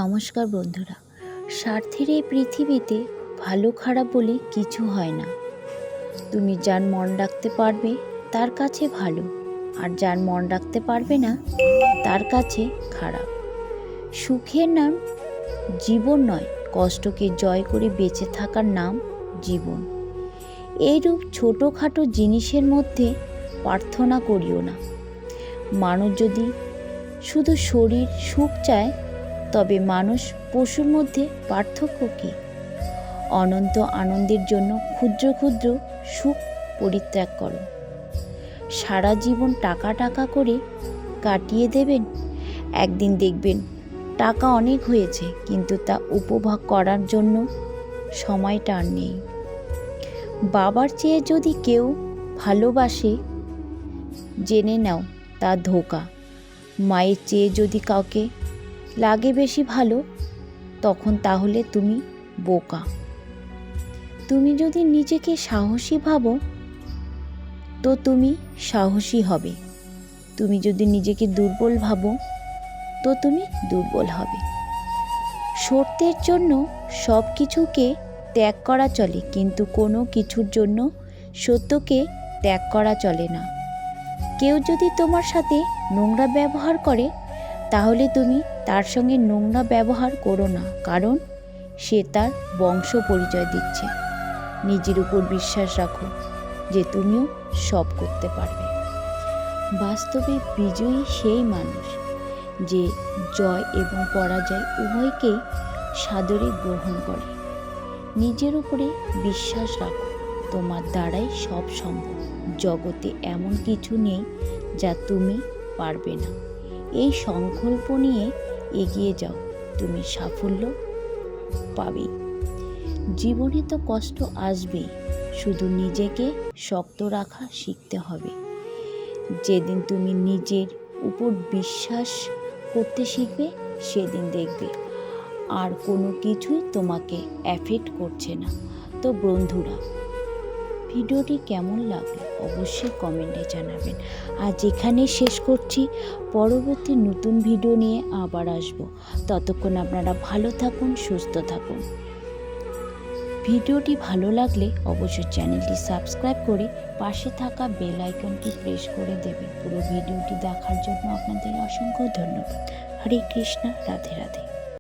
নমস্কার বন্ধুরা। স্বার্থের এই পৃথিবীতে ভালো খারাপ বলে কিছু হয় না। তুমি যার মন রাখতে পারবে তার কাছে ভালো, আর যার মন রাখতে পারবে না তার কাছে খারাপ। সুখের নাম জীবন নয়, কষ্টকে জয় করে বেঁচে থাকার নাম জীবন। এইরূপ ছোটোখাটো জিনিসের মধ্যে প্রার্থনা করিও না। মানুষ যদি শুধু শরীর সুখ চায়, তবে মানুষ পশুর মধ্যে পার্থক্য কী? অনন্ত আনন্দের জন্য ক্ষুদ্র ক্ষুদ্র সুখ পরিত্যাগ করো। সারা জীবন টাকা টাকা করে কাটিয়ে দেবেন, একদিন দেখবেন টাকা অনেক হয়েছে, কিন্তু তা উপভোগ করার জন্য সময়টা আর নেই। বাবার চেয়ে যদি কেউ ভালোবাসে, জেনে নাও তা ধোঁকা। মায়ের চেয়ে যদি কাউকে লাগে বেশি ভালো, তখন তাহলে তুমি বোকা। তুমি যদি নিজেকে সাহসী ভাবো, তো তুমি সাহসী হবে। তুমি যদি নিজেকে দুর্বল ভাবো, তো তুমি দুর্বল হবে। সত্যের জন্য সব কিছুকে ত্যাগ করা চলে, কিন্তু কোনো কিছুর জন্য সত্যকে ত্যাগ করা চলে না। কেউ যদি তোমার সাথে নোংরা ব্যবহার করে, তাহলে তুমি তার সঙ্গে নোংরা ব্যবহার করো না, কারণ সে তার বংশ পরিচয় দিচ্ছে। নিজের উপর বিশ্বাস রাখো যে তুমিও সব করতে পারবে। বাস্তবে বিজয়ী সেই মানুষ যে জয় এবং পরাজয় উভয়কেই সাদরে গ্রহণ করে। নিজের উপরে বিশ্বাস রাখো, তোমার দ্বারাই সব সম্ভব। জগতে এমন কিছু নেই যা তুমি পারবে না। এই সংকল্প নিয়ে এগিয়ে যাও, তুমি সাফল্য পাবেই। জীবনে তো কষ্ট আসবেই, শুধু নিজেকে শক্ত রাখা শিখতে হবে। যেদিন তুমি নিজের উপর বিশ্বাস করতে শিখবে, সেদিন দেখবে আর কোনো কিছুই তোমাকে অ্যাফেক্ট করছে না। তো বন্ধুরা, ভিডিওটি কেমন লাগলো অবশ্যই কমেন্টে জানাবেন। আজ এখানেই শেষ করছি, পরবর্তী নতুন ভিডিও নিয়ে আবার আসব। ততক্ষণ আপনারা ভালো থাকুন, সুস্থ থাকুন। ভিডিওটি ভালো লাগলে অবশ্যই চ্যানেলটি সাবস্ক্রাইব করে পাশে থাকা বেল আইকনটি প্রেস করে দেবেন। পুরো ভিডিওটি দেখার জন্য আপনাদের অসংখ্য ধন্যবাদ। হরে কৃষ্ণ, রাধে রাধে।